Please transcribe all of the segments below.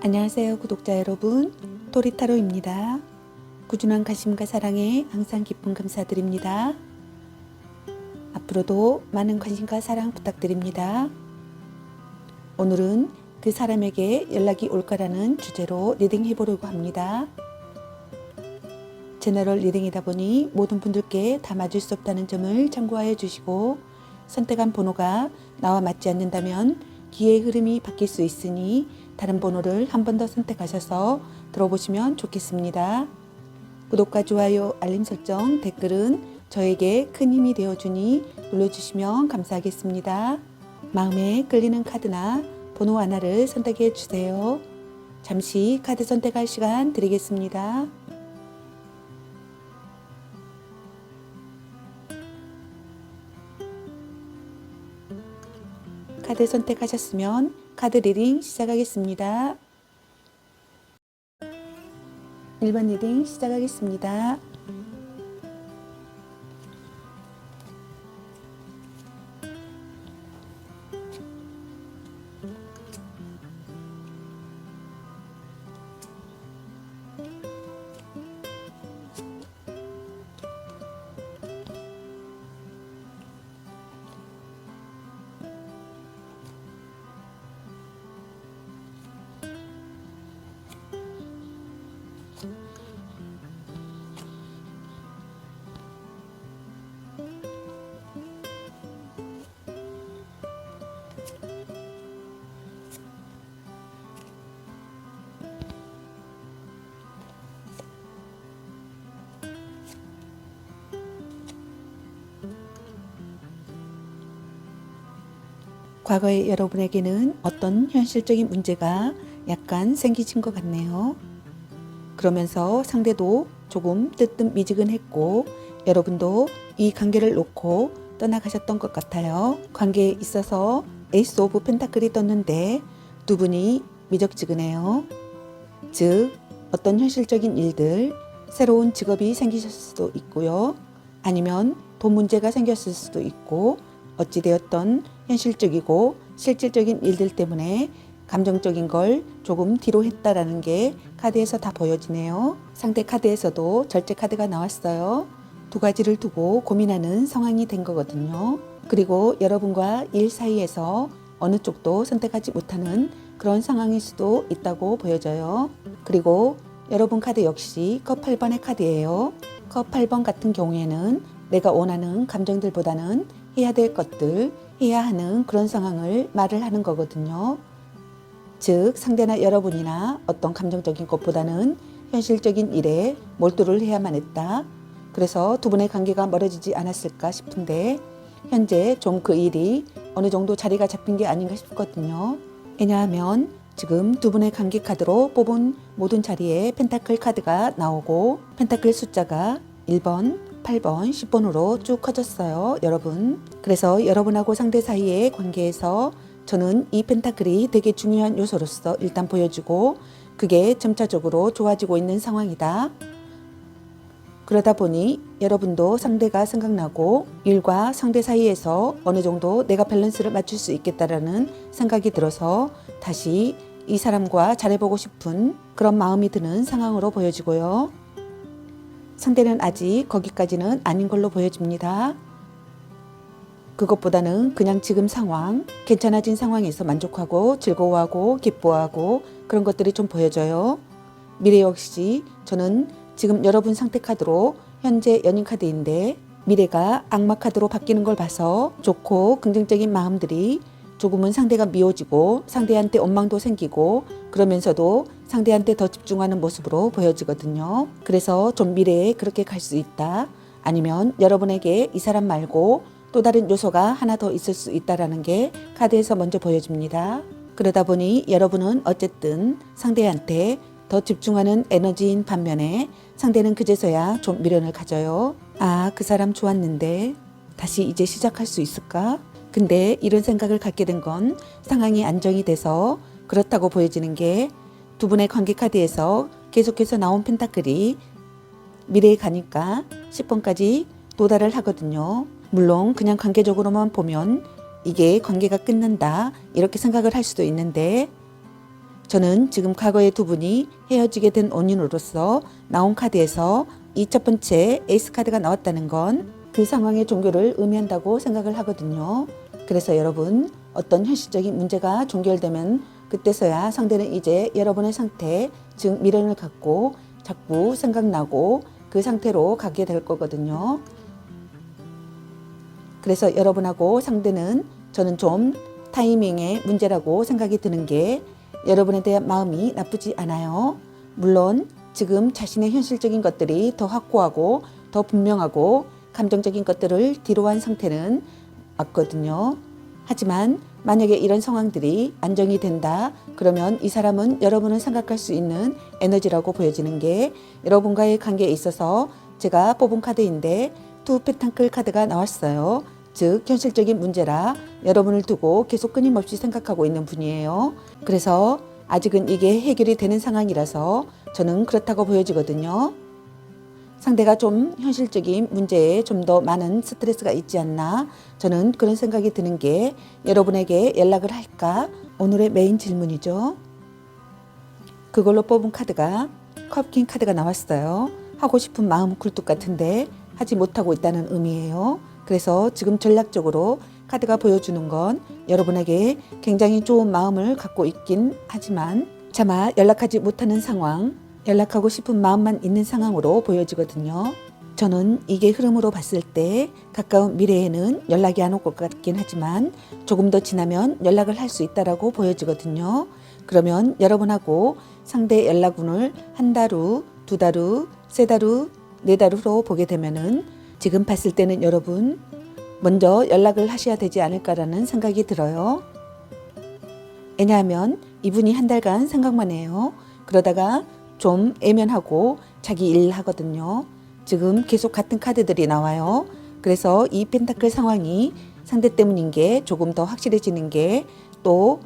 안녕하세요 구독자 여러분, 토리타로입니다. 꾸준한 관심과 사랑에 항상 기쁨 감사드립니다. 앞으로도 많은 관심과 사랑 부탁드립니다. 오늘은 그 사람에게 연락이 올까라는 주제로 리딩 해보려고 합니다. 제너럴 리딩이다 보니 모든 분들께 다 맞을 수 없다는 점을 참고하여 주시고, 선택한 번호가 나와 맞지 않는다면 기회의 흐름이 바뀔 수 있으니 다른 번호를 한 번 더 선택하셔서 들어보시면 좋겠습니다. 구독과 좋아요, 알림 설정, 댓글은 저에게 큰 힘이 되어주니 눌러주시면 감사하겠습니다. 마음에 끌리는 카드나 번호 하나를 선택해 주세요. 잠시 카드 선택할 시간 드리겠습니다. 카드 선택하셨으면 카드 리딩 시작하겠습니다. 1번 리딩 시작하겠습니다. 과거에 여러분에게는 어떤 현실적인 문제가 약간 생기신 것 같네요. 그러면서 상대도 조금 뜨뜻미지근했고 여러분도 이 관계를 놓고 떠나가셨던 것 같아요. 관계에 있어서 에이스 오브 펜타클이 떴는데 두 분이 미적지근해요. 즉 어떤 현실적인 일들, 새로운 직업이 생기셨을 수도 있고요. 아니면 돈 문제가 생겼을 수도 있고, 어찌되었던 현실적이고 실질적인 일들 때문에 감정적인 걸 조금 뒤로 했다라는 게 카드에서 다 보여지네요. 상대 카드에서도 절제 카드가 나왔어요. 두 가지를 두고 고민하는 상황이 된 거거든요. 그리고 여러분과 일 사이에서 어느 쪽도 선택하지 못하는 그런 상황일 수도 있다고 보여져요. 그리고 여러분 카드 역시 컵 8번의 카드예요. 컵 8번 같은 경우에는 내가 원하는 감정들보다는 해야 될 것들, 해야 하는 그런 상황을 말을 하는 거거든요. 즉 상대나 여러분이나 어떤 감정적인 것보다는 현실적인 일에 몰두를 해야만 했다. 그래서 두 분의 관계가 멀어지지 않았을까 싶은데 현재 좀 그 일이 어느 정도 자리가 잡힌 게 아닌가 싶거든요. 왜냐하면 지금 두 분의 관계 카드로 뽑은 모든 자리에 펜타클 카드가 나오고 펜타클 숫자가 1번, 8번, 10번으로 쭉 커졌어요, 여러분. 그래서 여러분하고 상대 사이의 관계에서 저는 이 펜타클이 되게 중요한 요소로서 일단 보여지고 그게 점차적으로 좋아지고 있는 상황이다. 그러다 보니 여러분도 상대가 생각나고 일과 상대 사이에서 어느 정도 내가 밸런스를 맞출 수 있겠다라는 생각이 들어서 다시 이 사람과 잘해보고 싶은 그런 마음이 드는 상황으로 보여지고요. 상대는 아직 거기까지는 아닌 걸로 보여집니다. 그것보다는 그냥 지금 상황, 괜찮아진 상황에서 만족하고 즐거워하고 기뻐하고 그런 것들이 좀 보여져요. 미래 역시 저는 지금 여러분 상태 카드로 현재 연인 카드인데 미래가 악마 카드로 바뀌는 걸 봐서 좋고 긍정적인 마음들이 조금은 상대가 미워지고 상대한테 원망도 생기고 그러면서도 상대한테 더 집중하는 모습으로 보여지거든요. 그래서 좀 미래에 그렇게 갈 수 있다. 아니면 여러분에게 이 사람 말고 또 다른 요소가 하나 더 있을 수 있다라는 게 카드에서 먼저 보여집니다. 그러다 보니 여러분은 어쨌든 상대한테 더 집중하는 에너지인 반면에 상대는 그제서야 좀 미련을 가져요. 아, 그 사람 좋았는데 다시 이제 시작할 수 있을까? 근데 이런 생각을 갖게 된 건 상황이 안정이 돼서 그렇다고 보여지는 게 두 분의 관계 카드에서 계속해서 나온 펜타클이 미래에 가니까 10번까지 도달을 하거든요. 물론 그냥 관계적으로만 보면 이게 관계가 끝난다 이렇게 생각을 할 수도 있는데 저는 지금 과거의 두 분이 헤어지게 된 원인으로서 나온 카드에서 이 첫 번째 에이스 카드가 나왔다는 건 그 상황의 종결을 의미한다고 생각을 하거든요. 그래서 여러분, 어떤 현실적인 문제가 종결되면 그때서야 상대는 이제 여러분의 상태, 즉 미련을 갖고 자꾸 생각나고 그 상태로 가게 될 거거든요. 그래서 여러분하고 상대는 저는 좀 타이밍의 문제라고 생각이 드는 게 여러분에 대한 마음이 나쁘지 않아요. 물론 지금 자신의 현실적인 것들이 더 확고하고 더 분명하고 감정적인 것들을 뒤로 한 상태는 맞거든요. 하지만 만약에 이런 상황들이 안정이 된다 그러면 이 사람은 여러분을 생각할 수 있는 에너지라고 보여지는 게 여러분과의 관계에 있어서 제가 뽑은 카드인데 투 펜타클 카드가 나왔어요. 즉 현실적인 문제라 여러분을 두고 계속 끊임없이 생각하고 있는 분이에요. 그래서 아직은 이게 해결이 되는 상황이라서 저는 그렇다고 보여지거든요. 상대가 좀 현실적인 문제에 좀 더 많은 스트레스가 있지 않나 저는 그런 생각이 드는 게 여러분에게 연락을 할까? 오늘의 메인 질문이죠. 그걸로 뽑은 카드가 컵킹 카드가 나왔어요. 하고 싶은 마음 굴뚝 같은데 하지 못하고 있다는 의미예요. 그래서 지금 전략적으로 카드가 보여주는 건 여러분에게 굉장히 좋은 마음을 갖고 있긴 하지만 차마 연락하지 못하는 상황, 연락하고 싶은 마음만 있는 상황으로 보여지거든요. 저는 이게 흐름으로 봤을 때 가까운 미래에는 연락이 안 올 것 같긴 하지만 조금 더 지나면 연락을 할 수 있다라고 보여지거든요. 그러면 여러분하고 상대 연락운을 한 달 후, 두 달 후, 세 달 후, 네 달 후로 보게 되면은 지금 봤을 때는 여러분 먼저 연락을 하셔야 되지 않을까라는 생각이 들어요. 왜냐하면 이분이 한 달간 생각만 해요. 그러다가 좀 애면하고 자기 일 하거든요. 지금 계속 같은 카드들이 나와요. 그래서 이 펜타클 상황이 상대 때문인 게 조금 더 확실해지는 게 또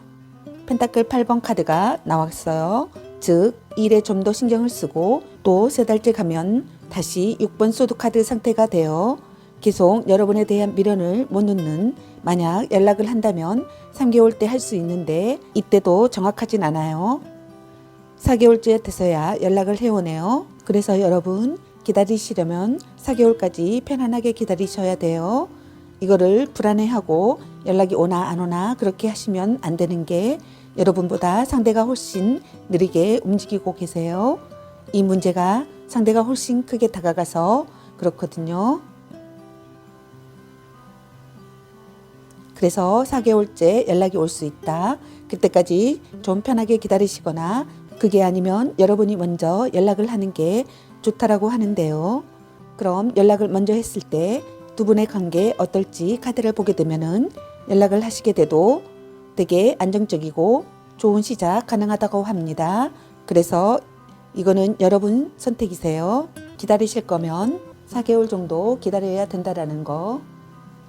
펜타클 8번 카드가 나왔어요. 즉 일에 좀 더 신경을 쓰고 또 세 달째 가면 다시 6번 소드 카드 상태가 되어 계속 여러분에 대한 미련을 못 놓는, 만약 연락을 한다면 3개월 때 할 수 있는데 이때도 정확하진 않아요. 4개월째 돼서야 연락을 해오네요. 그래서 여러분 기다리시려면 4개월까지 편안하게 기다리셔야 돼요. 이거를 불안해하고 연락이 오나 안 오나 그렇게 하시면 안 되는 게 여러분보다 상대가 훨씬 느리게 움직이고 계세요. 이 문제가 상대가 훨씬 크게 다가가서 그렇거든요. 그래서 4개월째 연락이 올 수 있다. 그때까지 좀 편하게 기다리시거나 그게 아니면 여러분이 먼저 연락을 하는 게 좋다라고 하는데요. 그럼 연락을 먼저 했을 때 두 분의 관계 어떨지 카드를 보게 되면은 연락을 하시게 돼도 되게 안정적이고 좋은 시작 가능하다고 합니다. 그래서 이거는 여러분 선택이세요. 기다리실 거면 4개월 정도 기다려야 된다라는 거.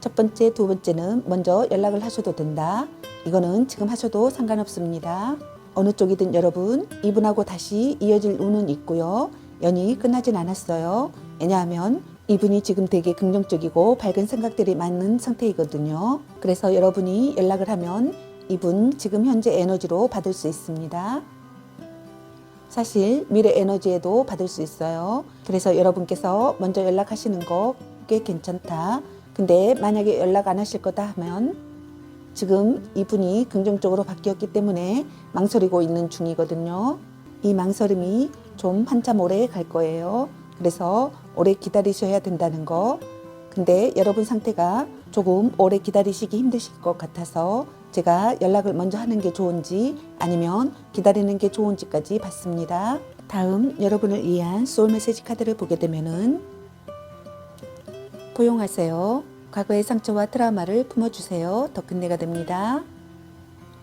첫 번째, 두 번째는 먼저 연락을 하셔도 된다. 이거는 지금 하셔도 상관없습니다. 어느 쪽이든 여러분, 이분하고 다시 이어질 운은 있고요. 연이 끝나진 않았어요. 왜냐하면 이분이 지금 되게 긍정적이고 밝은 생각들이 많은 상태이거든요. 그래서 여러분이 연락을 하면 이분 지금 현재 에너지로 받을 수 있습니다. 사실 미래 에너지에도 받을 수 있어요. 그래서 여러분께서 먼저 연락하시는 거 꽤 괜찮다. 근데 만약에 연락 안 하실 거다 하면 지금 이분이 긍정적으로 바뀌었기 때문에 망설이고 있는 중이거든요. 이 망설임이 좀 한참 오래 갈 거예요. 그래서 오래 기다리셔야 된다는 거. 근데 여러분 상태가 조금 오래 기다리시기 힘드실 것 같아서 제가 연락을 먼저 하는 게 좋은지 아니면 기다리는 게 좋은지까지 봤습니다. 다음 여러분을 위한 소울 메시지 카드를 보게 되면은 포용하세요. 과거의 상처와 트라우마를 품어주세요. 더 끝내가 됩니다.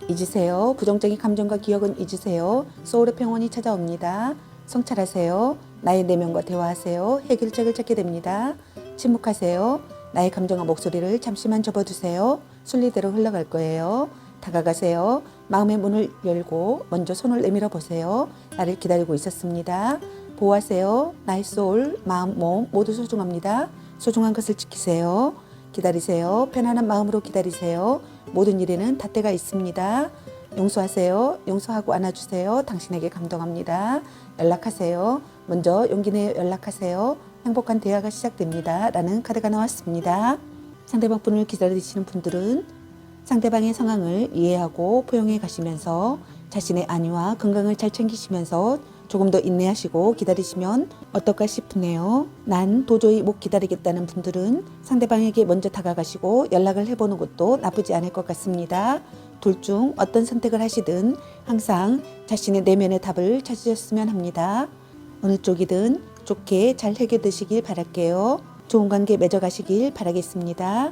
잊으세요. 부정적인 감정과 기억은 잊으세요. 소울의 평온이 찾아옵니다. 성찰하세요. 나의 내면과 대화하세요. 해결책을 찾게 됩니다. 침묵하세요. 나의 감정과 목소리를 잠시만 접어두세요. 순리대로 흘러갈 거예요. 다가가세요. 마음의 문을 열고 먼저 손을 내밀어 보세요. 나를 기다리고 있었습니다. 보호하세요. 나의 소울, 마음, 몸 모두 소중합니다. 소중한 것을 지키세요. 기다리세요. 편안한 마음으로 기다리세요. 모든 일에는 닷대가 있습니다. 용서하세요. 용서하고 안아주세요. 당신에게 감동합니다. 연락하세요. 먼저 용기 내어 연락하세요. 행복한 대화가 시작됩니다. 라는 카드가 나왔습니다. 상대방 분을 기다리시는 분들은 상대방의 상황을 이해하고 포용해 가시면서 자신의 안위와 건강을 잘 챙기시면서 조금 더 인내하시고 기다리시면 어떨까 싶네요. 난 도저히 못 기다리겠다는 분들은 상대방에게 먼저 다가가시고 연락을 해보는 것도 나쁘지 않을 것 같습니다. 둘 중 어떤 선택을 하시든 항상 자신의 내면의 답을 찾으셨으면 합니다. 어느 쪽이든 좋게 잘 해결되시길 바랄게요. 좋은 관계 맺어가시길 바라겠습니다.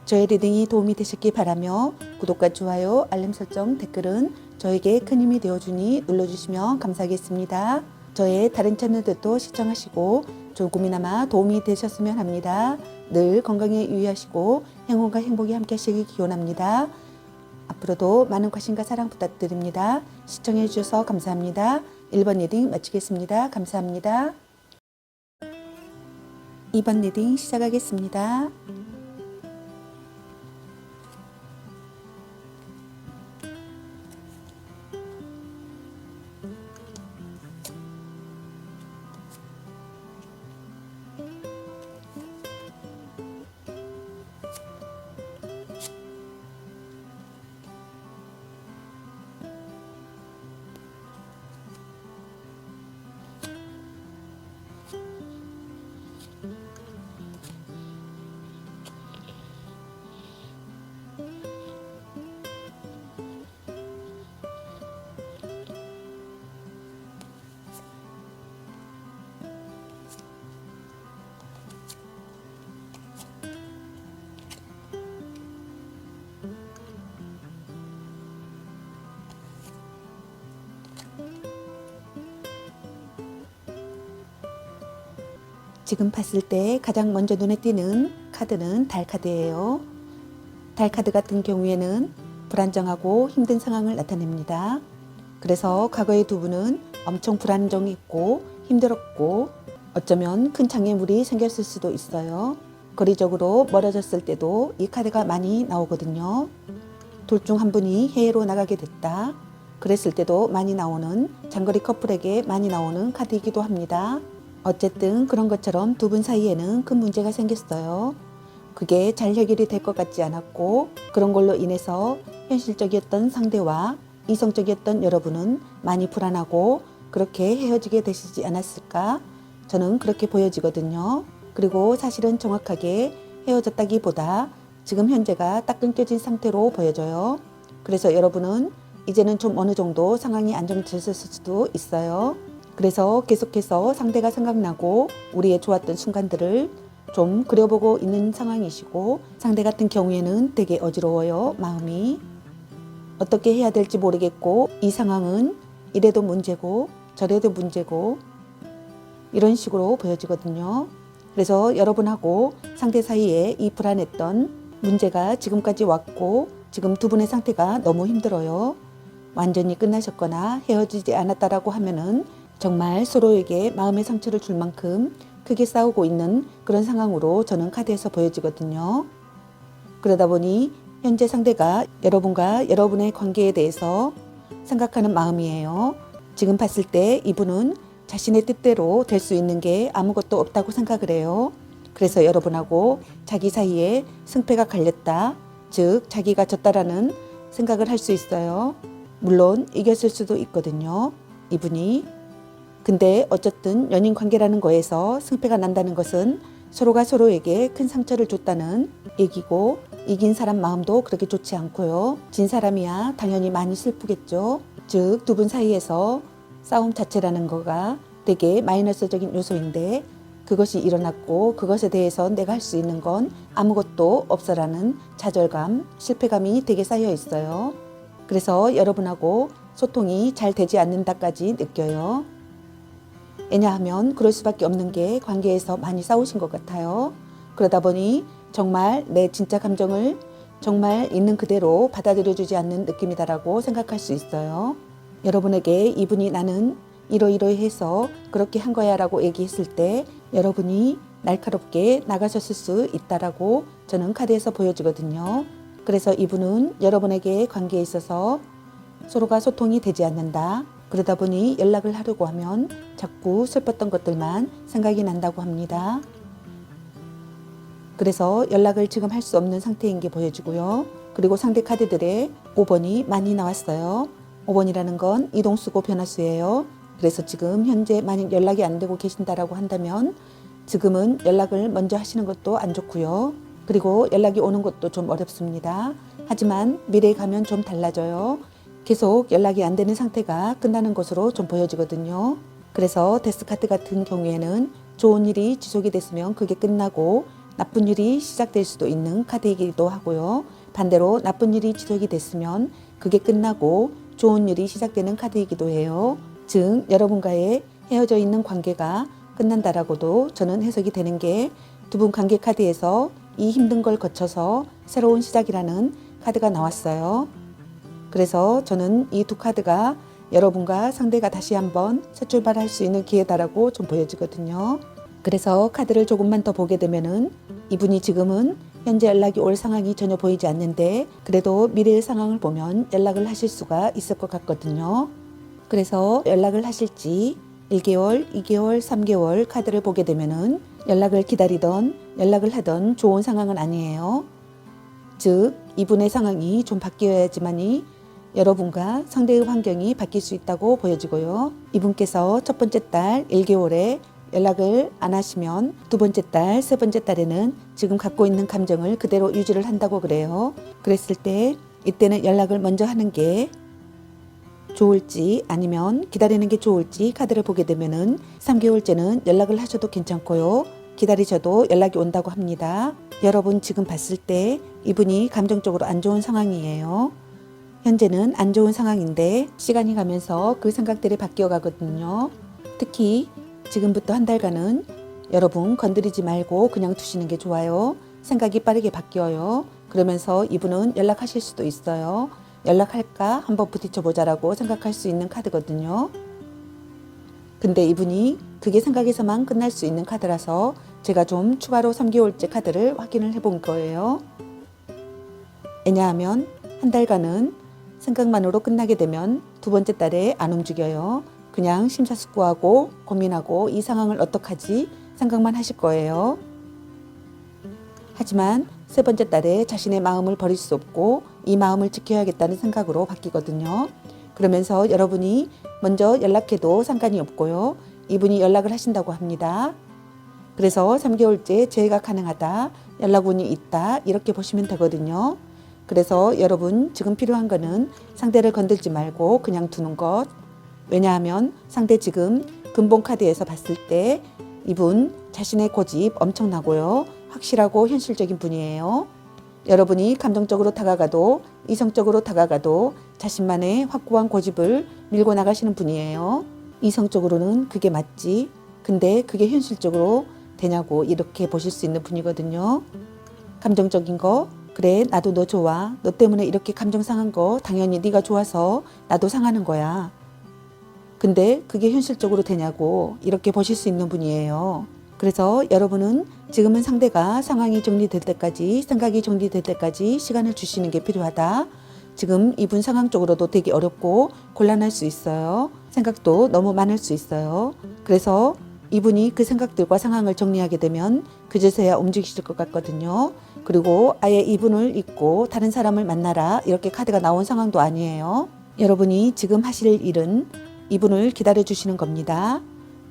저의 리딩이 도움이 되셨길 바라며 구독과 좋아요, 알림 설정, 댓글은 저에게 큰 힘이 되어주니 눌러주시면 감사하겠습니다. 저의 다른 채널들도 시청하시고 조금이나마 도움이 되셨으면 합니다. 늘 건강에 유의하시고 행운과 행복이 함께 하시길 기원합니다. 앞으로도 많은 관심과 사랑 부탁드립니다. 시청해 주셔서 감사합니다. 1번 리딩 마치겠습니다. 감사합니다. 2번 리딩 시작하겠습니다. 지금 봤을 때 가장 먼저 눈에 띄는 카드는 달 카드예요. 달 카드 같은 경우에는 불안정하고 힘든 상황을 나타냅니다. 그래서 과거의 두 분은 엄청 불안정했고 힘들었고 어쩌면 큰 장애물이 생겼을 수도 있어요. 거리적으로 멀어졌을 때도 이 카드가 많이 나오거든요. 둘 중 한 분이 해외로 나가게 됐다. 그랬을 때도 많이 나오는 장거리 커플에게 많이 나오는 카드이기도 합니다. 어쨌든 그런 것처럼 두 분 사이에는 큰 문제가 생겼어요. 그게 잘 해결이 될 것 같지 않았고 그런 걸로 인해서 현실적이었던 상대와 이성적이었던 여러분은 많이 불안하고 그렇게 헤어지게 되시지 않았을까? 저는 그렇게 보여지거든요. 그리고 사실은 정확하게 헤어졌다기보다 지금 현재가 딱 끊겨진 상태로 보여져요. 그래서 여러분은 이제는 좀 어느 정도 상황이 안정됐을 수도 있어요. 그래서 계속해서 상대가 생각나고 우리의 좋았던 순간들을 좀 그려보고 있는 상황이시고 상대 같은 경우에는 되게 어지러워요. 마음이. 어떻게 해야 될지 모르겠고 이 상황은 이래도 문제고 저래도 문제고 이런 식으로 보여지거든요. 그래서 여러분하고 상대 사이에 이 불안했던 문제가 지금까지 왔고 지금 두 분의 상태가 너무 힘들어요. 완전히 끝나셨거나 헤어지지 않았다라고 하면은 정말 서로에게 마음의 상처를 줄 만큼 크게 싸우고 있는 그런 상황으로 저는 카드에서 보여지거든요. 그러다 보니 현재 상대가 여러분과 여러분의 관계에 대해서 생각하는 마음이에요. 지금 봤을 때 이분은 자신의 뜻대로 될 수 있는 게 아무것도 없다고 생각을 해요. 그래서 여러분하고 자기 사이에 승패가 갈렸다. 즉 자기가 졌다라는 생각을 할 수 있어요. 물론 이겼을 수도 있거든요. 이분이. 근데 어쨌든 연인 관계라는 거에서 승패가 난다는 것은 서로가 서로에게 큰 상처를 줬다는 얘기고 이긴 사람 마음도 그렇게 좋지 않고요. 진 사람이야 당연히 많이 슬프겠죠. 즉 두 분 사이에서 싸움 자체라는 거가 되게 마이너스적인 요소인데 그것이 일어났고 그것에 대해서 내가 할 수 있는 건 아무것도 없어라는 좌절감, 실패감이 되게 쌓여 있어요. 그래서 여러분하고 소통이 잘 되지 않는다까지 느껴요. 왜냐하면 그럴 수밖에 없는 게 관계에서 많이 싸우신 것 같아요. 그러다 보니 정말 내 진짜 감정을 정말 있는 그대로 받아들여주지 않는 느낌이다라고 생각할 수 있어요. 여러분에게 이분이 나는 이러이러해서 그렇게 한 거야 라고 얘기했을 때 여러분이 날카롭게 나가셨을 수 있다라고 저는 카드에서 보여지거든요. 그래서 이분은 여러분에게 관계에 있어서 서로가 소통이 되지 않는다. 그러다 보니 연락을 하려고 하면 자꾸 슬펐던 것들만 생각이 난다고 합니다. 그래서 연락을 지금 할 수 없는 상태인 게 보여지고요. 그리고 상대 카드들에 5번이 많이 나왔어요. 5번이라는 건 이동수고 변화수예요. 그래서 지금 현재 만약 연락이 안 되고 계신다라고 한다면 지금은 연락을 먼저 하시는 것도 안 좋고요. 그리고 연락이 오는 것도 좀 어렵습니다. 하지만 미래에 가면 좀 달라져요. 계속 연락이 안 되는 상태가 끝나는 것으로 좀 보여지거든요. 그래서 데스카트 같은 경우에는 좋은 일이 지속이 됐으면 그게 끝나고 나쁜 일이 시작될 수도 있는 카드이기도 하고요. 반대로 나쁜 일이 지속이 됐으면 그게 끝나고 좋은 일이 시작되는 카드이기도 해요. 즉 여러분과의 헤어져 있는 관계가 끝난다라고도 저는 해석이 되는 게 두 분 관계 카드에서 이 힘든 걸 거쳐서 새로운 시작이라는 카드가 나왔어요. 그래서 저는 이 두 카드가 여러분과 상대가 다시 한번 새 출발할 수 있는 기회다라고 좀 보여지거든요. 그래서 카드를 조금만 더 보게 되면은 이분이 지금은 현재 연락이 올 상황이 전혀 보이지 않는데 그래도 미래의 상황을 보면 연락을 하실 수가 있을 것 같거든요. 그래서 연락을 하실지 1개월, 2개월, 3개월 카드를 보게 되면은 연락을 기다리던 연락을 하던 좋은 상황은 아니에요. 즉 이분의 상황이 좀 바뀌어야지만이 여러분과 상대의 환경이 바뀔 수 있다고 보여지고요. 이분께서 첫 번째 달 1개월에 연락을 안 하시면 두 번째 달, 세 번째 달에는 지금 갖고 있는 감정을 그대로 유지를 한다고 그래요. 그랬을 때 이때는 연락을 먼저 하는 게 좋을지 아니면 기다리는 게 좋을지 카드를 보게 되면은 3개월째는 연락을 하셔도 괜찮고요. 기다리셔도 연락이 온다고 합니다. 여러분 지금 봤을 때 이분이 감정적으로 안 좋은 상황이에요. 현재는 안 좋은 상황인데 시간이 가면서 그 생각들이 바뀌어 가거든요. 특히 지금부터 한 달간은 여러분 건드리지 말고 그냥 두시는 게 좋아요. 생각이 빠르게 바뀌어요. 그러면서 이분은 연락하실 수도 있어요. 연락할까 한번 부딪혀 보자라고 생각할 수 있는 카드거든요. 근데 이분이 그게 생각에서만 끝날 수 있는 카드라서 제가 좀 추가로 3개월째 카드를 확인을 해본 거예요. 왜냐하면 한 달간은 생각만으로 끝나게 되면 두 번째 달에 안 움직여요. 그냥 심사숙고하고 고민하고 이 상황을 어떡하지 생각만 하실 거예요. 하지만 세 번째 달에 자신의 마음을 버릴 수 없고 이 마음을 지켜야겠다는 생각으로 바뀌거든요. 그러면서 여러분이 먼저 연락해도 상관이 없고요. 이분이 연락을 하신다고 합니다. 그래서 3개월째 재회가 가능하다, 연락운이 있다 이렇게 보시면 되거든요. 그래서 여러분 지금 필요한 거는 상대를 건들지 말고 그냥 두는 것. 왜냐하면 상대 지금 근본 카드에서 봤을 때 이분 자신의 고집 엄청나고요. 확실하고 현실적인 분이에요. 여러분이 감정적으로 다가가도 이성적으로 다가가도 자신만의 확고한 고집을 밀고 나가시는 분이에요. 이성적으로는 그게 맞지. 근데 그게 현실적으로 되냐고 이렇게 보실 수 있는 분이거든요. 감정적인 거 그래 나도 너 좋아. 너 때문에 이렇게 감정 상한 거 당연히 네가 좋아서 나도 상하는 거야. 근데 그게 현실적으로 되냐고 이렇게 보실 수 있는 분이에요. 그래서 여러분은 지금은 상대가 상황이 정리될 때까지 생각이 정리될 때까지 시간을 주시는 게 필요하다. 지금 이분 상황 쪽으로도 되게 어렵고 곤란할 수 있어요. 생각도 너무 많을 수 있어요. 그래서 이분이 그 생각들과 상황을 정리하게 되면 그제서야 움직이실 것 같거든요. 그리고 아예 이분을 잊고 다른 사람을 만나라 이렇게 카드가 나온 상황도 아니에요. 여러분이 지금 하실 일은 이분을 기다려 주시는 겁니다.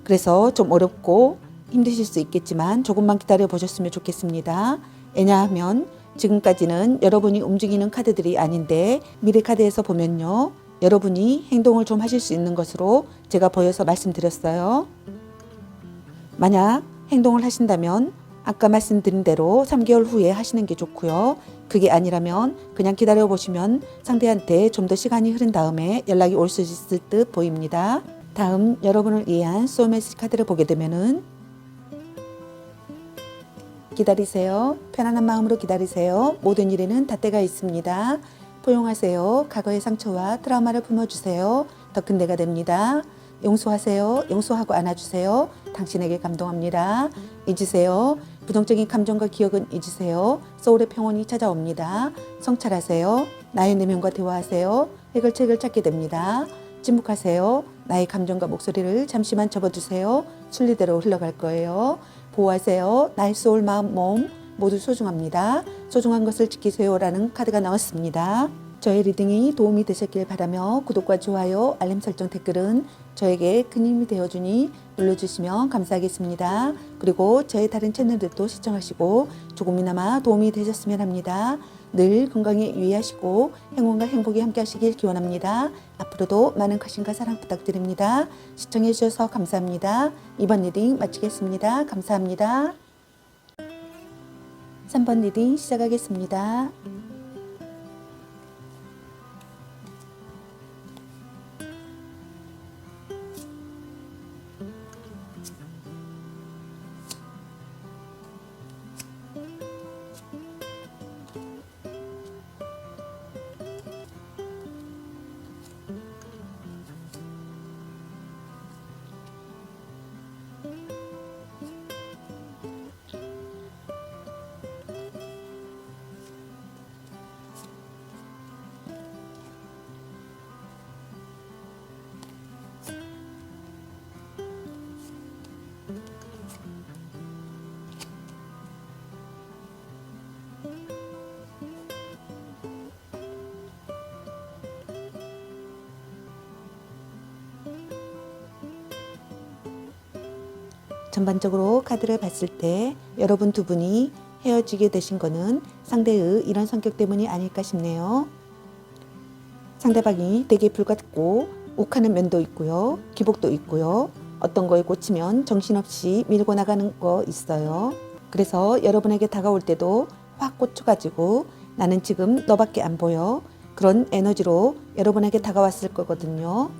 그래서 좀 어렵고 힘드실 수 있겠지만 조금만 기다려 보셨으면 좋겠습니다. 왜냐하면 지금까지는 여러분이 움직이는 카드들이 아닌데 미래 카드에서 보면요. 여러분이 행동을 좀 하실 수 있는 것으로 제가 보여서 말씀드렸어요. 만약 행동을 하신다면 아까 말씀드린 대로 3개월 후에 하시는 게 좋고요. 그게 아니라면 그냥 기다려 보시면 상대한테 좀 더 시간이 흐른 다음에 연락이 올 수 있을 듯 보입니다. 다음 여러분을 위한 소울메시지 카드를 보게 되면은 기다리세요. 편안한 마음으로 기다리세요. 모든 일에는 닷때가 있습니다. 포용하세요. 과거의 상처와 트라우마를 품어주세요. 더 큰 내가 됩니다. 용서하세요. 용서하고 안아주세요. 당신에게 감동합니다. 잊으세요. 부정적인 감정과 기억은 잊으세요. 소울의 평온이 찾아옵니다. 성찰하세요. 나의 내면과 대화하세요. 해결책을 찾게 됩니다. 침묵하세요. 나의 감정과 목소리를 잠시만 접어두세요. 순리대로 흘러갈 거예요. 보호하세요. 나의 소울, 마음, 몸 모두 소중합니다. 소중한 것을 지키세요라는 카드가 나왔습니다. 저의 리딩이 도움이 되셨길 바라며 구독과 좋아요, 알림 설정, 댓글은 저에게 큰 힘이 되어주니 눌러주시면 감사하겠습니다. 그리고 저의 다른 채널들도 시청하시고 조금이나마 도움이 되셨으면 합니다. 늘 건강에 유의하시고 행운과 행복이 함께 하시길 기원합니다. 앞으로도 많은 관심과 사랑 부탁드립니다. 시청해 주셔서 감사합니다. 이번 리딩 마치겠습니다. 감사합니다. 3번 리딩 시작하겠습니다. 전반적으로 카드를 봤을 때 여러분 두 분이 헤어지게 되신 거는 상대의 이런 성격 때문이 아닐까 싶네요. 상대방이 되게 불같고 욱하는 면도 있고요. 기복도 있고요. 어떤 거에 꽂히면 정신없이 밀고 나가는 거 있어요. 그래서 여러분에게 다가올 때도 확 꽂혀가지고 나는 지금 너밖에 안 보여. 그런 에너지로 여러분에게 다가왔을 거거든요.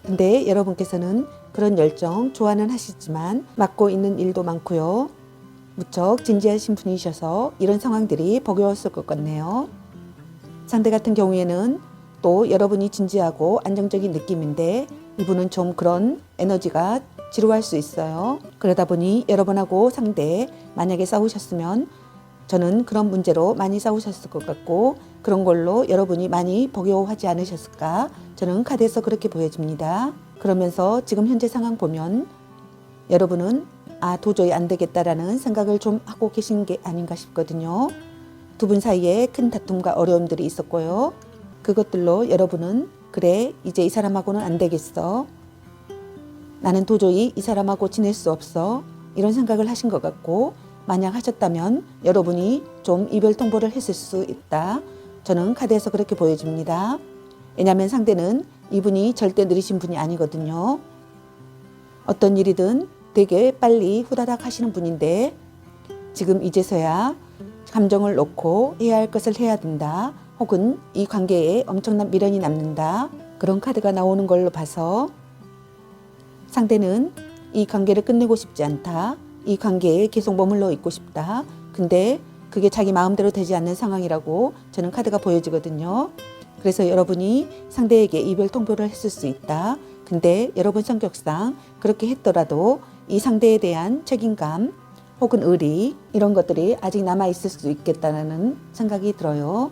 근데 여러분께서는 그런 열정 좋아는 하시지만 맡고 있는 일도 많고요. 무척 진지하신 분이셔서 이런 상황들이 버거웠을 것 같네요. 상대 같은 경우에는 또 여러분이 진지하고 안정적인 느낌인데 이분은 좀 그런 에너지가 지루할 수 있어요. 그러다 보니 여러분하고 상대 만약에 싸우셨으면 저는 그런 문제로 많이 싸우셨을 것 같고 그런 걸로 여러분이 많이 버거워하지 않으셨을까? 저는 카드에서 그렇게 보여집니다. 그러면서 지금 현재 상황 보면 여러분은 도저히 안 되겠다라는 생각을 좀 하고 계신 게 아닌가 싶거든요. 두 분 사이에 큰 다툼과 어려움들이 있었고요. 그것들로 여러분은 그래 이제 이 사람하고는 안 되겠어. 나는 도저히 이 사람하고 지낼 수 없어. 이런 생각을 하신 것 같고 만약 하셨다면 여러분이 좀 이별 통보를 했을 수 있다. 저는 카드에서 그렇게 보여집니다. 왜냐하면 상대는 이분이 절대 느리신 분이 아니거든요. 어떤 일이든 되게 빨리 후다닥 하시는 분인데 지금 이제서야 감정을 놓고 해야 할 것을 해야 된다. 혹은 이 관계에 엄청난 미련이 남는다. 그런 카드가 나오는 걸로 봐서 상대는 이 관계를 끝내고 싶지 않다. 이 관계에 계속 머물러 있고 싶다. 근데 그게 자기 마음대로 되지 않는 상황이라고 저는 카드가 보여지거든요. 그래서 여러분이 상대에게 이별 통보를 했을 수 있다. 근데 여러분 성격상 그렇게 했더라도 이 상대에 대한 책임감 혹은 의리 이런 것들이 아직 남아있을 수 있겠다는 생각이 들어요.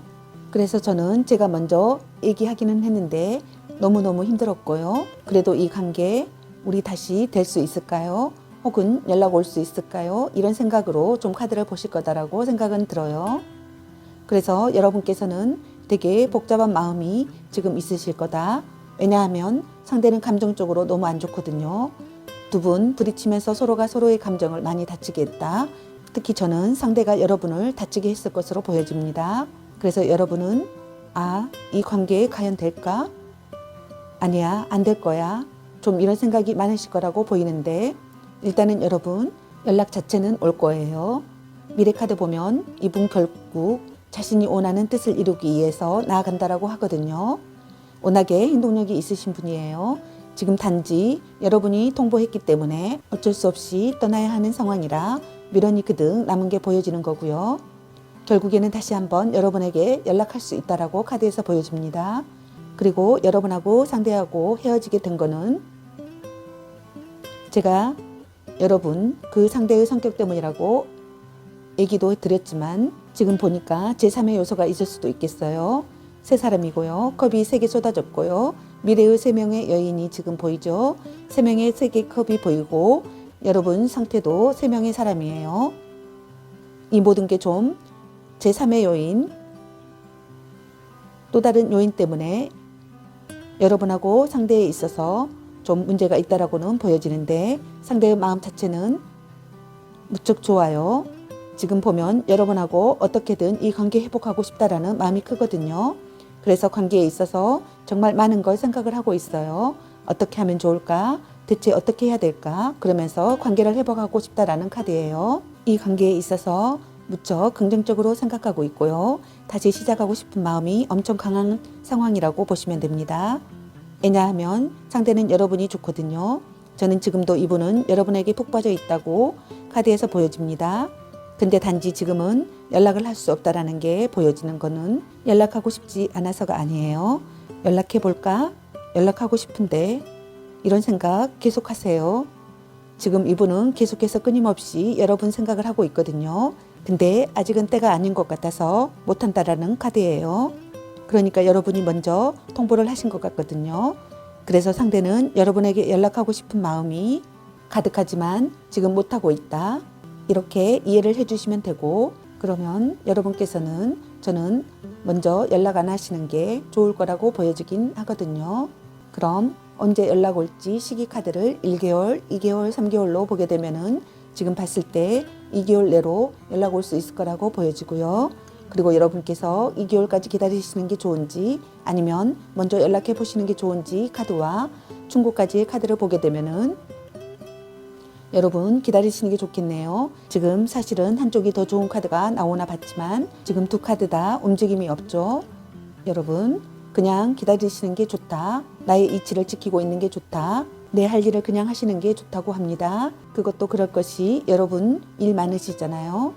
그래서 저는 제가 먼저 얘기하기는 했는데 너무너무 힘들었고요. 그래도 이 관계 우리 다시 될 수 있을까요? 혹은 연락 올 수 있을까요? 이런 생각으로 좀 카드를 보실 거다라고 생각은 들어요. 그래서 여러분께서는 되게 복잡한 마음이 지금 있으실 거다. 왜냐하면 상대는 감정적으로 너무 안 좋거든요. 두 분 부딪히면서 서로가 서로의 감정을 많이 다치게 했다. 특히 저는 상대가 여러분을 다치게 했을 것으로 보여집니다. 그래서 여러분은 이 관계에 과연 될까? 아니야, 안 될 거야. 좀 이런 생각이 많으실 거라고 보이는데 일단은 여러분 연락 자체는 올 거예요. 미래 카드 보면 이분 결국 자신이 원하는 뜻을 이루기 위해서 나아간다라고 하거든요. 워낙에 행동력이 있으신 분이에요. 지금 단지 여러분이 통보했기 때문에 어쩔 수 없이 떠나야 하는 상황이라 미련이 그득 남은 게 보여지는 거고요. 결국에는 다시 한번 여러분에게 연락할 수 있다라고 카드에서 보여집니다. 그리고 여러분하고 상대하고 헤어지게 된 거는 제가 여러분 그 상대의 성격 때문이라고 얘기도 드렸지만 지금 보니까 제3의 요소가 있을 수도 있겠어요. 세 사람이고요. 컵이 3개 쏟아졌고요. 미래의 3명의 여인이 지금 보이죠. 3명의 3개 컵이 보이고 여러분 상태도 3명의 사람이에요. 이 모든 게 좀 제3의 요인, 또 다른 요인 때문에 여러분하고 상대에 있어서 좀 문제가 있다라고는 보여지는데 상대의 마음 자체는 무척 좋아요. 지금 보면 여러분하고 어떻게든 이 관계 회복하고 싶다라는 마음이 크거든요. 그래서 관계에 있어서 정말 많은 걸 생각을 하고 있어요. 어떻게 하면 좋을까? 대체 어떻게 해야 될까? 그러면서 관계를 회복하고 싶다라는 카드예요. 이 관계에 있어서 무척 긍정적으로 생각하고 있고요. 다시 시작하고 싶은 마음이 엄청 강한 상황이라고 보시면 됩니다. 왜냐하면 상대는 여러분이 좋거든요. 저는 지금도 이분은 여러분에게 푹 빠져 있다고 카드에서 보여집니다. 근데 단지 지금은 연락을 할 수 없다라는 게 보여지는 거는 연락하고 싶지 않아서가 아니에요. 연락해 볼까? 연락하고 싶은데 이런 생각 계속 하세요. 지금 이분은 계속해서 끊임없이 여러분 생각을 하고 있거든요. 근데 아직은 때가 아닌 것 같아서 못한다라는 카드예요. 그러니까 여러분이 먼저 통보를 하신 것 같거든요. 그래서 상대는 여러분에게 연락하고 싶은 마음이 가득하지만 지금 못하고 있다. 이렇게 이해를 해주시면 되고, 그러면 여러분께서는 저는 먼저 연락 안 하시는 게 좋을 거라고 보여지긴 하거든요. 그럼 언제 연락 올지 시기 카드를 1개월, 2개월, 3개월로 보게 되면은 지금 봤을 때 2개월 내로 연락 올 수 있을 거라고 보여지고요. 그리고 여러분께서 2개월까지 기다리시는 게 좋은지 아니면 먼저 연락해 보시는 게 좋은지 카드와 충고까지의 카드를 보게 되면은 여러분 기다리시는 게 좋겠네요. 지금 사실은 한쪽이 더 좋은 카드가 나오나 봤지만 지금 두 카드 다 움직임이 없죠. 여러분 그냥 기다리시는 게 좋다. 나의 이치를 지키고 있는 게 좋다. 내 할 일을 그냥 하시는 게 좋다고 합니다. 그것도 그럴 것이 여러분 일 많으시잖아요.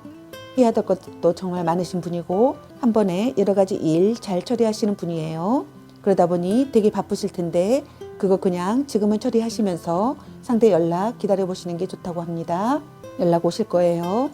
해야 될 것도 정말 많으신 분이고 한 번에 여러 가지 일 잘 처리하시는 분이에요. 그러다 보니 되게 바쁘실 텐데 그거 그냥 지금은 처리하시면서 상대 연락 기다려보시는 게 좋다고 합니다. 연락 오실 거예요.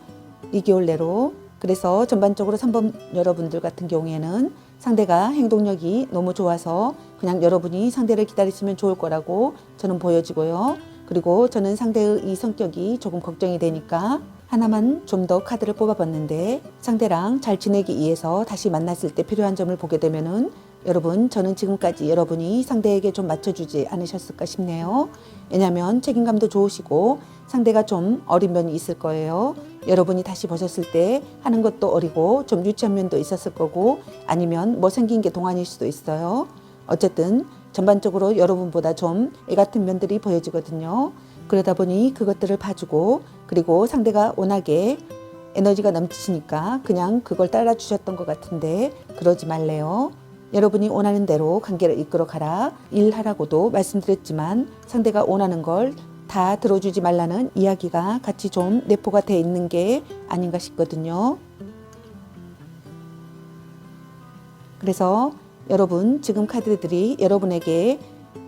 2개월 내로. 그래서 전반적으로 3번 여러분들 같은 경우에는 상대가 행동력이 너무 좋아서 그냥 여러분이 상대를 기다리시면 좋을 거라고 저는 보여지고요. 그리고 저는 상대의 이 성격이 조금 걱정이 되니까 하나만 좀 더 카드를 뽑아봤는데 상대랑 잘 지내기 위해서 다시 만났을 때 필요한 점을 보게 되면은 여러분 저는 지금까지 여러분이 상대에게 좀 맞춰주지 않으셨을까 싶네요. 왜냐하면 책임감도 좋으시고 상대가 좀 어린 면이 있을 거예요. 여러분이 다시 보셨을 때 하는 것도 어리고 좀 유치한 면도 있었을 거고 아니면 뭐 생긴 게 동안일 수도 있어요. 어쨌든 전반적으로 여러분보다 좀 애 같은 면들이 보여지거든요. 그러다 보니 그것들을 봐주고 그리고 상대가 워낙에 에너지가 넘치니까 그냥 그걸 따라주셨던 것 같은데 그러지 말래요. 여러분이 원하는 대로 관계를 이끌어 가라. 일하라고도 말씀드렸지만 상대가 원하는 걸 다 들어주지 말라는 이야기가 같이 좀 내포가 돼 있는 게 아닌가 싶거든요. 그래서 여러분 지금 카드들이 여러분에게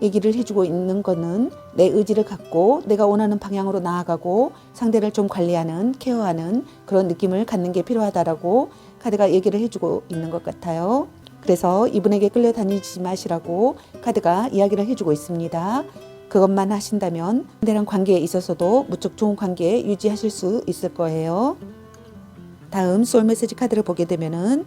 얘기를 해주고 있는 거는 내 의지를 갖고 내가 원하는 방향으로 나아가고 상대를 좀 관리하는 케어하는 그런 느낌을 갖는 게 필요하다라고 카드가 얘기를 해주고 있는 것 같아요. 그래서 이분에게 끌려다니지 마시라고 카드가 이야기를 해주고 있습니다. 그것만 하신다면 상대랑 관계에 있어서도 무척 좋은 관계 유지하실 수 있을 거예요. 다음 소울 메시지 카드를 보게 되면은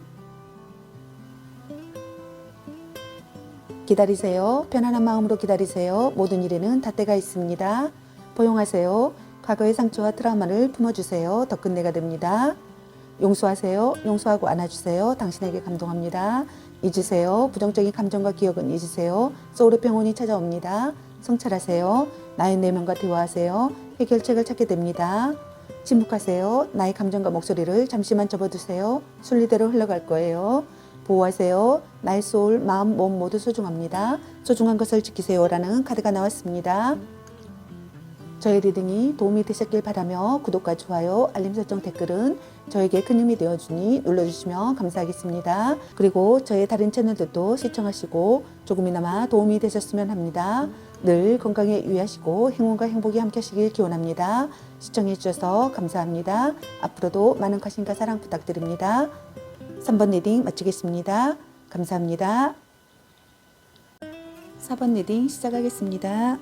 기다리세요. 편안한 마음으로 기다리세요. 모든 일에는 다 때가 있습니다. 포용하세요. 과거의 상처와 트라우마를 품어주세요. 더 끝내가 됩니다. 용서하세요. 용서하고 안아주세요. 당신에게 감동합니다. 잊으세요. 부정적인 감정과 기억은 잊으세요. 소울의 평온이 찾아옵니다. 성찰하세요. 나의 내면과 대화하세요. 해결책을 찾게 됩니다. 침묵하세요. 나의 감정과 목소리를 잠시만 접어두세요. 순리대로 흘러갈 거예요. 보호하세요. 나의 소울, 마음, 몸 모두 소중합니다. 소중한 것을 지키세요라는 카드가 나왔습니다. 저의 리딩이 도움이 되셨길 바라며 구독과 좋아요, 알림 설정, 댓글은 저에게 큰 힘이 되어주니 눌러주시면 감사하겠습니다. 그리고 저의 다른 채널들도 시청하시고 조금이나마 도움이 되셨으면 합니다. 늘 건강에 유의하시고 행운과 행복이 함께 하시길 기원합니다. 시청해 주셔서 감사합니다. 앞으로도 많은 관심과 사랑 부탁드립니다. 3번 리딩 마치겠습니다. 감사합니다. 4번 리딩 시작하겠습니다.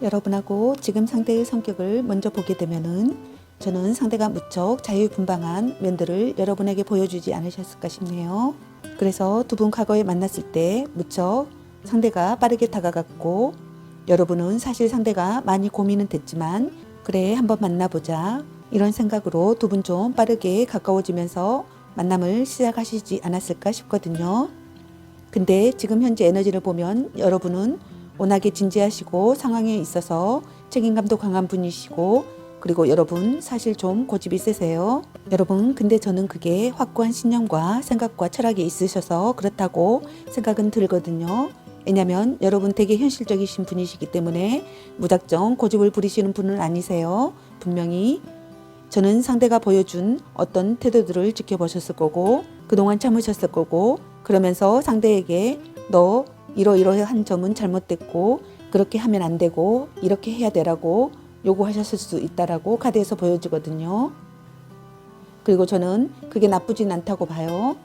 여러분하고 지금 상대의 성격을 먼저 보게 되면은 저는 상대가 무척 자유분방한 면들을 여러분에게 보여주지 않으셨을까 싶네요. 그래서 두 분 과거에 만났을 때 무척 상대가 빠르게 다가갔고 여러분은 사실 상대가 많이 고민은 됐지만 그래 한번 만나보자 이런 생각으로 두 분 좀 빠르게 가까워지면서 만남을 시작하시지 않았을까 싶거든요. 근데 지금 현재 에너지를 보면 여러분은 워낙에 진지하시고 상황에 있어서 책임감도 강한 분이시고 그리고 여러분 사실 좀 고집이 세세요. 여러분 근데 저는 그게 확고한 신념과 생각과 철학이 있으셔서 그렇다고 생각은 들거든요. 왜냐면 여러분 되게 현실적이신 분이시기 때문에 무작정 고집을 부리시는 분은 아니세요. 분명히 저는 상대가 보여준 어떤 태도들을 지켜보셨을 거고 그동안 참으셨을 거고 그러면서 상대에게 너 이러이러한 점은 잘못됐고 그렇게 하면 안 되고 이렇게 해야 되라고 요구하셨을 수 있다라고 카드에서 보여주거든요. 그리고 저는 그게 나쁘진 않다고 봐요.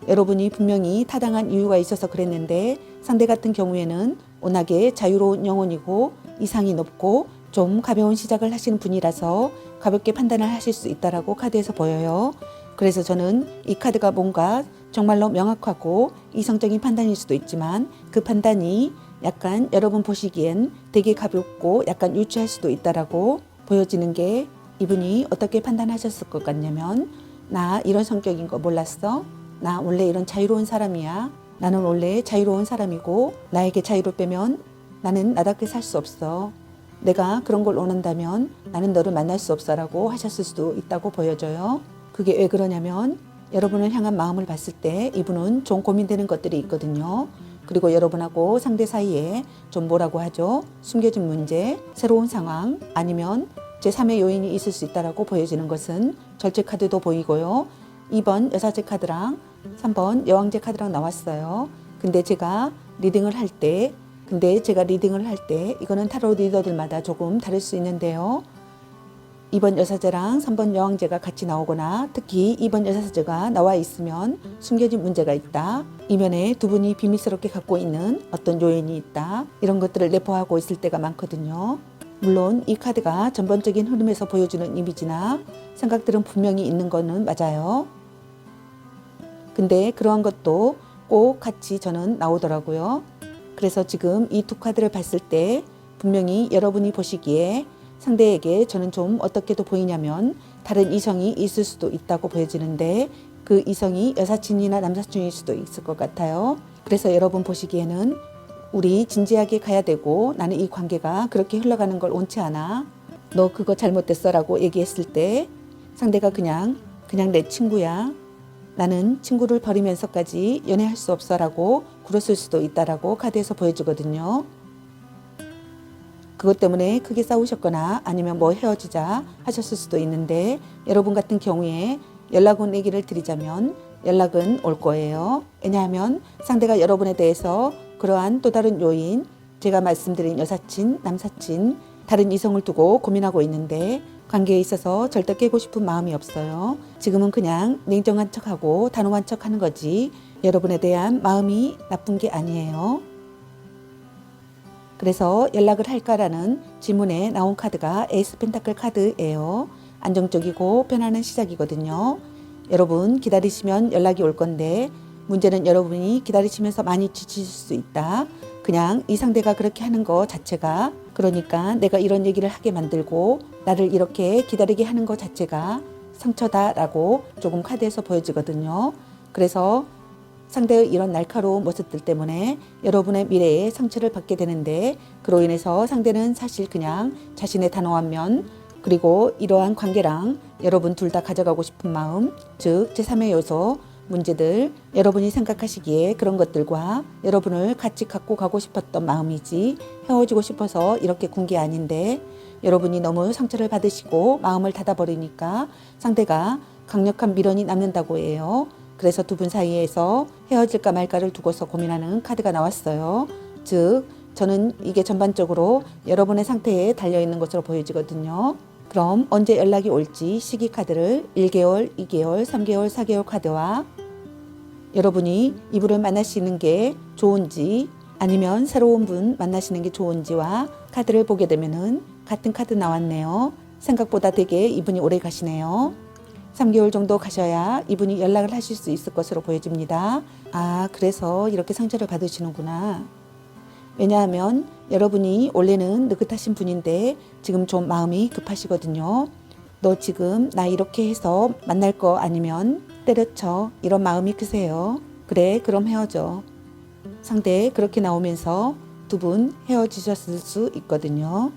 여러분이 분명히 타당한 이유가 있어서 그랬는데 상대 같은 경우에는 워낙에 자유로운 영혼이고 이상이 높고 좀 가벼운 시작을 하시는 분이라서 가볍게 판단을 하실 수 있다라고 카드에서 보여요. 그래서 저는 이 카드가 뭔가 정말로 명확하고 이성적인 판단일 수도 있지만 그 판단이 약간 여러분 보시기엔 되게 가볍고 약간 유치할 수도 있다라고 보여지는 게 이분이 어떻게 판단하셨을 것 같냐면 나 이런 성격인 거 몰랐어? 나 원래 이런 자유로운 사람이야. 나는 원래 자유로운 사람이고 나에게 자유를 빼면 나는 나답게 살 수 없어. 내가 그런 걸 원한다면 나는 너를 만날 수 없어라고 하셨을 수도 있다고 보여져요. 그게 왜 그러냐면 여러분을 향한 마음을 봤을 때 이분은 좀 고민되는 것들이 있거든요. 그리고 여러분하고 상대 사이에 좀 뭐라고 하죠? 숨겨진 문제, 새로운 상황 아니면 제3의 요인이 있을 수 있다고 보여지는 것은 절제 카드도 보이고요. 2번 여사제 카드랑 3번 여왕제 카드랑 나왔어요. 근데 제가 리딩을 할 때 이거는 타로 리더들마다 조금 다를 수 있는데요. 2번 여사제랑 3번 여왕제가 같이 나오거나 특히 2번 여사제가 나와 있으면 숨겨진 문제가 있다. 이면에 두 분이 비밀스럽게 갖고 있는 어떤 요인이 있다. 이런 것들을 내포하고 있을 때가 많거든요. 물론 이 카드가 전반적인 흐름에서 보여주는 이미지나 생각들은 분명히 있는 거는 맞아요. 근데 그러한 것도 꼭 같이 저는 나오더라고요. 그래서 지금 이 두 카드를 봤을 때 분명히 여러분이 보시기에 상대에게 저는 좀 어떻게도 보이냐면 다른 이성이 있을 수도 있다고 보여지는데 그 이성이 여사친이나 남사친일 수도 있을 것 같아요. 그래서 여러분 보시기에는 우리 진지하게 가야 되고 나는 이 관계가 그렇게 흘러가는 걸 원치 않아. 너 그거 잘못됐어 라고 얘기했을 때 상대가 그냥 내 친구야. 나는 친구를 버리면서까지 연애할 수 없어 라고 굴었을 수도 있다라고 카드에서 보여주거든요. 그것 때문에 크게 싸우셨거나 아니면 뭐 헤어지자 하셨을 수도 있는데 여러분 같은 경우에 연락 온 얘기를 드리자면 연락은 올 거예요. 왜냐하면 상대가 여러분에 대해서 그러한 또 다른 요인, 제가 말씀드린 여사친, 남사친, 다른 이성을 두고 고민하고 있는데 관계에 있어서 절대 깨고 싶은 마음이 없어요. 지금은 그냥 냉정한 척하고 단호한 척하는 거지 여러분에 대한 마음이 나쁜 게 아니에요. 그래서 연락을 할까라는 질문에 나온 카드가 에이스 펜타클 카드예요. 안정적이고 편안한 시작이거든요. 여러분 기다리시면 연락이 올 건데 문제는 여러분이 기다리시면서 많이 지칠 수 있다. 그냥 이 상대가 그렇게 하는 거 자체가 그러니까 내가 이런 얘기를 하게 만들고 나를 이렇게 기다리게 하는 거 자체가 상처다라고 조금 카드에서 보여지거든요. 그래서 상대의 이런 날카로운 모습들 때문에 여러분의 미래에 상처를 받게 되는데, 그로 인해서 상대는 사실 그냥 자신의 단호한 면, 그리고 이러한 관계랑 여러분 둘 다 가져가고 싶은 마음, 즉 제3의 요소, 문제들, 여러분이 생각하시기에 그런 것들과 여러분을 같이 갖고 가고 싶었던 마음이지 헤어지고 싶어서 이렇게 군 게 아닌데, 여러분이 너무 상처를 받으시고 마음을 닫아버리니까 상대가 강력한 미련이 남는다고 해요. 그래서 두 분 사이에서 헤어질까 말까를 두고서 고민하는 카드가 나왔어요. 즉 저는 이게 전반적으로 여러분의 상태에 달려있는 것으로 보여지거든요. 그럼 언제 연락이 올지 시기 카드를 1개월, 2개월, 3개월, 4개월 카드와 여러분이 이분을 만나시는 게 좋은지 아니면 새로운 분 만나시는 게 좋은지와 카드를 보게 되면은 같은 카드 나왔네요. 생각보다 되게 이분이 오래 가시네요. 3개월 정도 가셔야 이분이 연락을 하실 수 있을 것으로 보여집니다. 아, 그래서 이렇게 상처를 받으시는구나. 왜냐하면 여러분이 원래는 느긋하신 분인데 지금 좀 마음이 급하시거든요. 너 지금 나 이렇게 해서 만날 거 아니면 때려쳐, 이런 마음이 크세요. 그래, 그럼 헤어져. 상대 그렇게 나오면서 두 분 헤어지셨을 수 있거든요.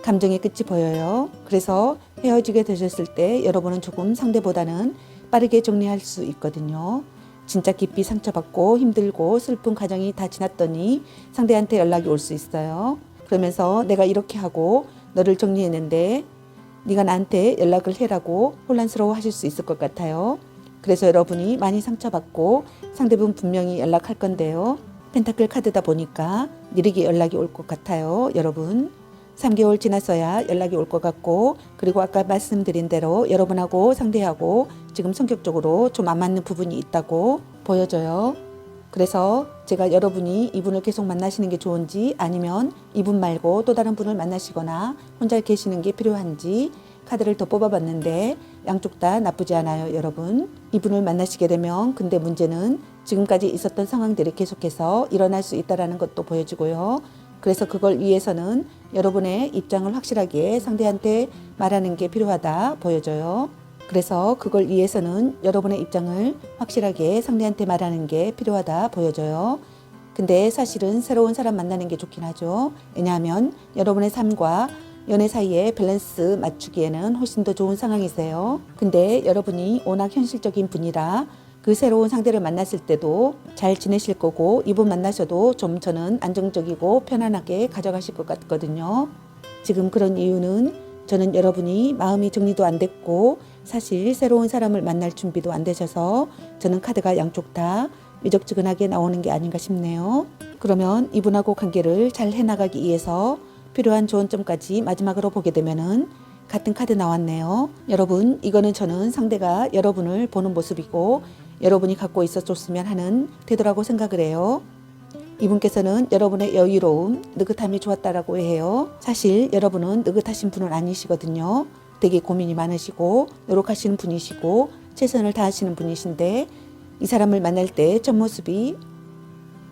감정의 끝이 보여요. 그래서 헤어지게 되셨을 때 여러분은 조금 상대보다는 빠르게 정리할 수 있거든요. 진짜 깊이 상처받고 힘들고 슬픈 과정이 다 지났더니 상대한테 연락이 올 수 있어요. 그러면서 내가 이렇게 하고 너를 정리했는데 네가 나한테 연락을 해라고 혼란스러워 하실 수 있을 것 같아요. 그래서 여러분이 많이 상처받고 상대분 분명히 연락할 건데요. 펜타클 카드다 보니까 느리게 연락이 올 것 같아요. 여러분 3개월 지났어야 연락이 올 것 같고, 그리고 아까 말씀드린 대로 여러분하고 상대하고 지금 성격적으로 좀 안 맞는 부분이 있다고 보여져요. 그래서 제가 여러분이 이분을 계속 만나시는 게 좋은지 아니면 이분 말고 또 다른 분을 만나시거나 혼자 계시는 게 필요한지 카드를 더 뽑아봤는데 양쪽 다 나쁘지 않아요. 여러분 이분을 만나시게 되면 근데 문제는 지금까지 있었던 상황들이 계속해서 일어날 수 있다는 것도 보여지고요. 그래서 그걸 위해서는 여러분의 입장을 확실하게 상대한테 말하는 게 필요하다 보여져요. 그래서 그걸 위해서는 여러분의 입장을 확실하게 상대한테 말하는 게 필요하다 보여져요. 근데 사실은 새로운 사람 만나는 게 좋긴 하죠. 왜냐하면 여러분의 삶과 연애 사이에 밸런스 맞추기에는 훨씬 더 좋은 상황이세요. 근데 여러분이 워낙 현실적인 분이라 그 새로운 상대를 만났을 때도 잘 지내실 거고 이분 만나셔도 좀 저는 안정적이고 편안하게 가져가실 것 같거든요. 지금 그런 이유는 저는 여러분이 마음이 정리도 안 됐고 사실 새로운 사람을 만날 준비도 안 되셔서 저는 카드가 양쪽 다 미적지근하게 나오는 게 아닌가 싶네요. 그러면 이분하고 관계를 잘 해나가기 위해서 필요한 좋은 점까지 마지막으로 보게 되면은 같은 카드 나왔네요. 여러분 이거는 저는 상대가 여러분을 보는 모습이고 여러분이 갖고 있어줬으면 하는 태도라고 생각을 해요. 이분께서는 여러분의 여유로움, 느긋함이 좋았다라고 해요. 사실 여러분은 느긋하신 분은 아니시거든요. 되게 고민이 많으시고 노력하시는 분이시고 최선을 다하시는 분이신데 이 사람을 만날 때 첫 모습이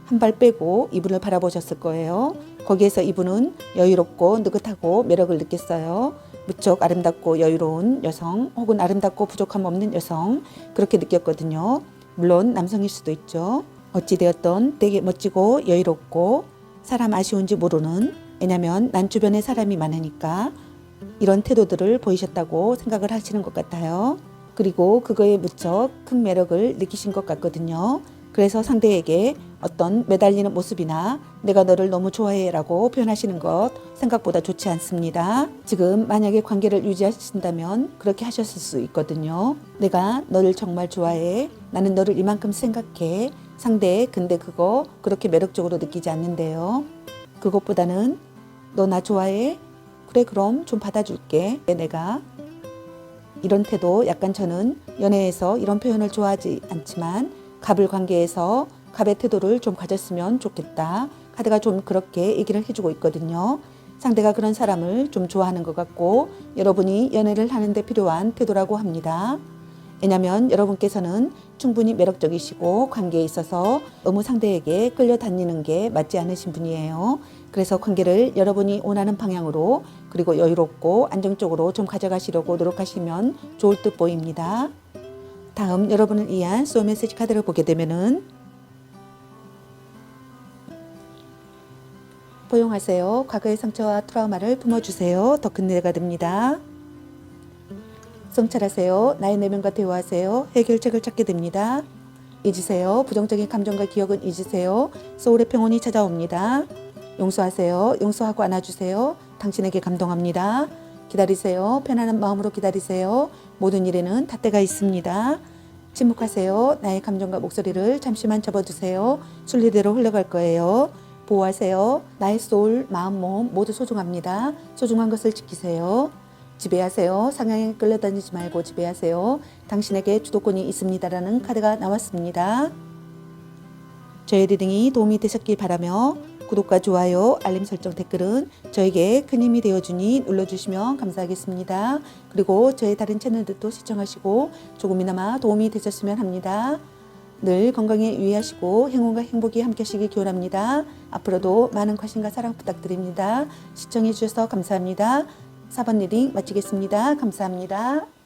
한 발 빼고 이분을 바라보셨을 거예요. 거기에서 이분은 여유롭고 느긋하고 매력을 느꼈어요. 무척 아름답고 여유로운 여성 혹은 아름답고 부족함 없는 여성 그렇게 느꼈거든요. 물론 남성일 수도 있죠. 어찌되었던 되게 멋지고 여유롭고 사람 아쉬운지 모르는, 왜냐면 난 주변에 사람이 많으니까 이런 태도들을 보이셨다고 생각을 하시는 것 같아요. 그리고 그거에 무척 큰 매력을 느끼신 것 같거든요. 그래서 상대에게 어떤 매달리는 모습이나 내가 너를 너무 좋아해 라고 표현하시는 것 생각보다 좋지 않습니다. 지금 만약에 관계를 유지하신다면 그렇게 하셨을 수 있거든요. 내가 너를 정말 좋아해. 나는 너를 이만큼 생각해. 상대 근데 그거 그렇게 매력적으로 느끼지 않는데요. 그것보다는 너 나 좋아해? 그래 그럼 좀 받아줄게. 내가 이런 태도 약간 저는 연애에서 이런 표현을 좋아하지 않지만 갑을 관계에서 갑의 태도를 좀 가졌으면 좋겠다. 카드가 좀 그렇게 얘기를 해주고 있거든요. 상대가 그런 사람을 좀 좋아하는 것 같고 여러분이 연애를 하는데 필요한 태도라고 합니다. 왜냐하면 여러분께서는 충분히 매력적이시고 관계에 있어서 너무 상대에게 끌려다니는 게 맞지 않으신 분이에요. 그래서 관계를 여러분이 원하는 방향으로 그리고 여유롭고 안정적으로 좀 가져가시려고 노력하시면 좋을 듯 보입니다. 다음 여러분을 위한 소울 메시지 카드를 보게 되면은 포용하세요. 과거의 상처와 트라우마를 품어주세요. 더 큰 은혜가 됩니다. 성찰하세요. 나의 내면과 대화하세요. 해결책을 찾게 됩니다. 잊으세요. 부정적인 감정과 기억은 잊으세요. 소울의 평온이 찾아옵니다. 용서하세요. 용서하고 안아주세요. 당신에게 감동합니다. 기다리세요. 편안한 마음으로 기다리세요. 모든 일에는 닷대가 있습니다. 침묵하세요. 나의 감정과 목소리를 잠시만 접어두세요. 순리대로 흘러갈 거예요. 보호하세요. 나의 소울, 마음, 몸 모두 소중합니다. 소중한 것을 지키세요. 지배하세요. 상향에 끌려다니지 말고 지배하세요. 당신에게 주도권이 있습니다라는 카드가 나왔습니다. 저의 리딩이 도움이 되셨길 바라며 구독과 좋아요, 알림 설정, 댓글은 저에게 큰 힘이 되어주니 눌러주시면 감사하겠습니다. 그리고 저의 다른 채널들도 시청하시고 조금이나마 도움이 되셨으면 합니다. 늘 건강에 유의하시고 행운과 행복이 함께 하시길 기원합니다. 앞으로도 많은 관심과 사랑 부탁드립니다. 시청해 주셔서 감사합니다. 4번 리딩 마치겠습니다. 감사합니다.